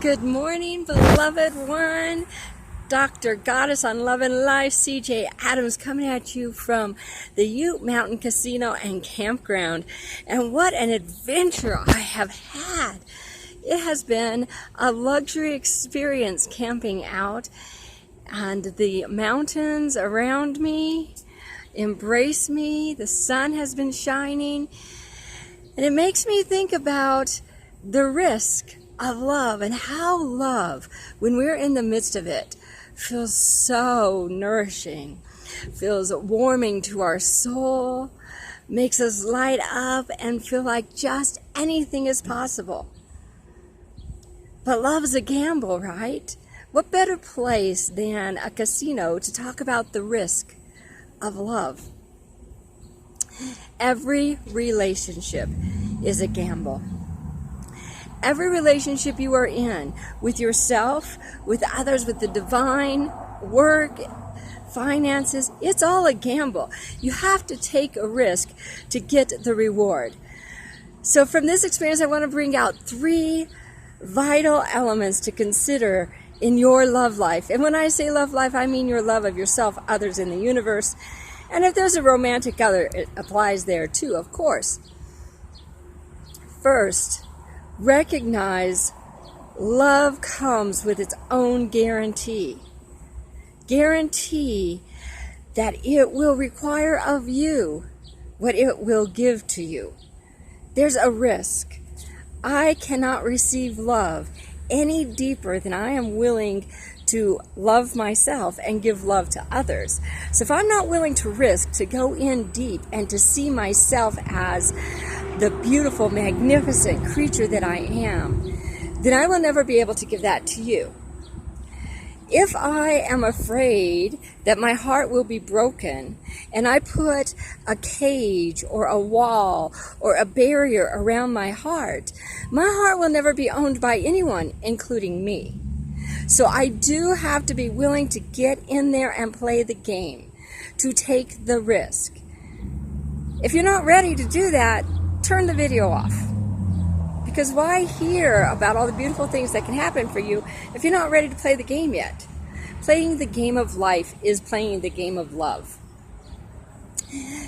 Good morning, beloved one. Dr. Goddess on Love and Life, CeeJay Adams, coming at you from the Ute Mountain Casino and Campground. And what an adventure I have had. It has been a luxury experience camping out, and the mountains around me embrace me. The sun has been shining, and it makes me think about the risk of love and how love, when we're in the midst of it, feels so nourishing, feels warming to our soul, makes us light up and feel like just anything is possible. But love is a gamble, right? What better place than a casino to talk about the risk of love? Every relationship is a gamble. Every relationship you are in, with yourself, with others, with the divine, work, finances, it's all a gamble. You have to take a risk to get the reward. So from this experience, I want to bring out 3 vital elements to consider in your love life. And when I say love life, I mean your love of yourself, others, in the universe. And if there's a romantic other, it applies there too, of course. First, recognize love comes with its own guarantee. Guarantee that it will require of you what it will give to you. There's a risk. I cannot receive love any deeper than I am willing to love myself and give love to others. So if I'm not willing to risk, to go in deep and to see myself as the beautiful, magnificent creature that I am, then I will never be able to give that to you. If I am afraid that my heart will be broken and I put a cage or a wall or a barrier around my heart will never be owned by anyone, including me. So I do have to be willing to get in there and play the game, to take the risk. If you're not ready to do that, turn the video off. Because why hear about all the beautiful things that can happen for you if you're not ready to play the game yet? Playing the game of life is playing the game of love.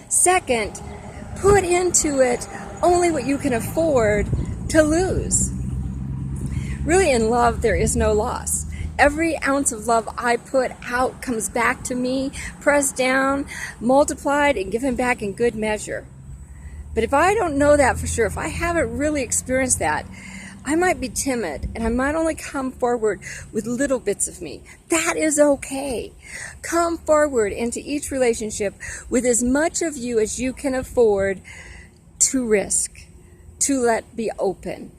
Second, put into it only what you can afford to lose. Really, in love, there is no loss. Every ounce of love I put out comes back to me, pressed down, multiplied, and given back in good measure. But if I don't know that for sure, if I haven't really experienced that, I might be timid and I might only come forward with little bits of me. That is okay. Come forward into each relationship with as much of you as you can afford to risk, to let be open.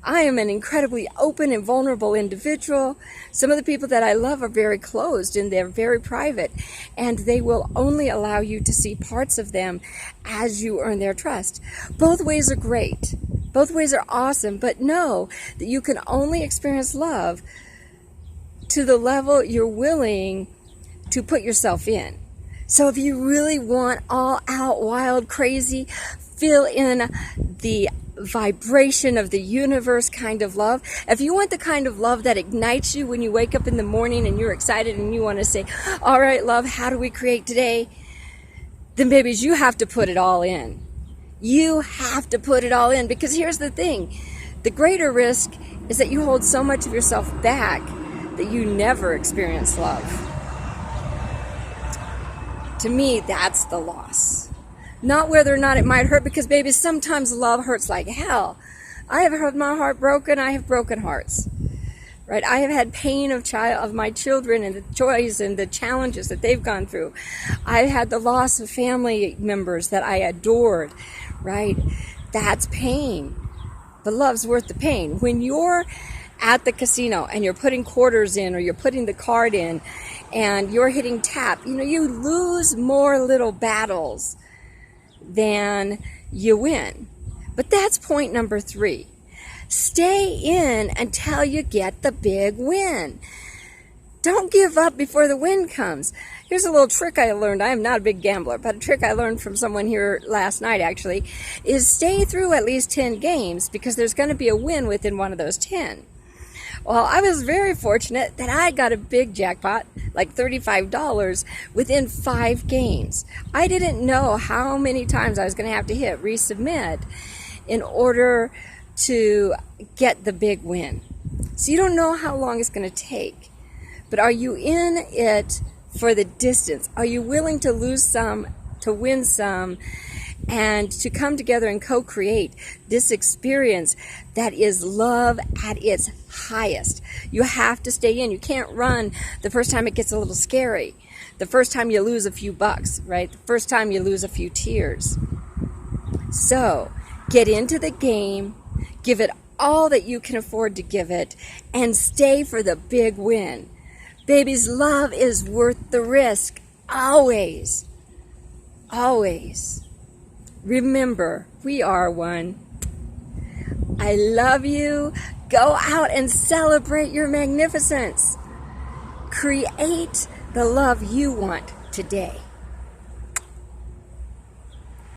I am an incredibly open and vulnerable individual. Some of the people that I love are very closed and they're very private, and they will only allow you to see parts of them as you earn their trust. Both ways are great. Both ways are awesome, but know that you can only experience love to the level you're willing to put yourself in. So if you really want all out, wild, crazy, feel in the vibration of the universe kind of love, if you want the kind of love that ignites you when you wake up in the morning and you're excited and you want to say, all right, love, how do we create today? Then babies, you have to put it all in. You have to put it all in, because here's the thing. The greater risk is that you hold so much of yourself back that you never experience love. To me, that's the loss. Not whether or not it might hurt, because baby, sometimes love hurts like hell. I have had my heart broken. I have broken hearts, right? I have had pain of my children and the joys and the challenges that they've gone through. I've had the loss of family members that I adored, right? That's pain, but love's worth the pain. When you're at the casino and you're putting quarters in, or you're putting the card in and you're hitting tap, you lose more little battles than you win. But that's point number 3. Stay in until you get the big win. Don't give up before the win comes. Here's a little trick I learned. I am not a big gambler, but a trick I learned from someone here last night actually is stay through at least 10 games, because there's going to be a win within one of those 10. Well, I was very fortunate that I got a big jackpot, like $35, within 5 games. I didn't know how many times I was going to have to hit resubmit in order to get the big win. So you don't know how long it's going to take. But are you in it for the distance? Are you willing to lose some, to win some, and to come together and co-create this experience that is love at its highest? You have to stay in. You can't run the first time it gets a little scary. The first time you lose a few bucks, right? The first time you lose a few tears. So get into the game, give it all that you can afford to give it, and stay for the big win. Babies, love is worth the risk. Always. Always. Remember, we are one. I love you. Go out and celebrate your magnificence. Create the love you want today.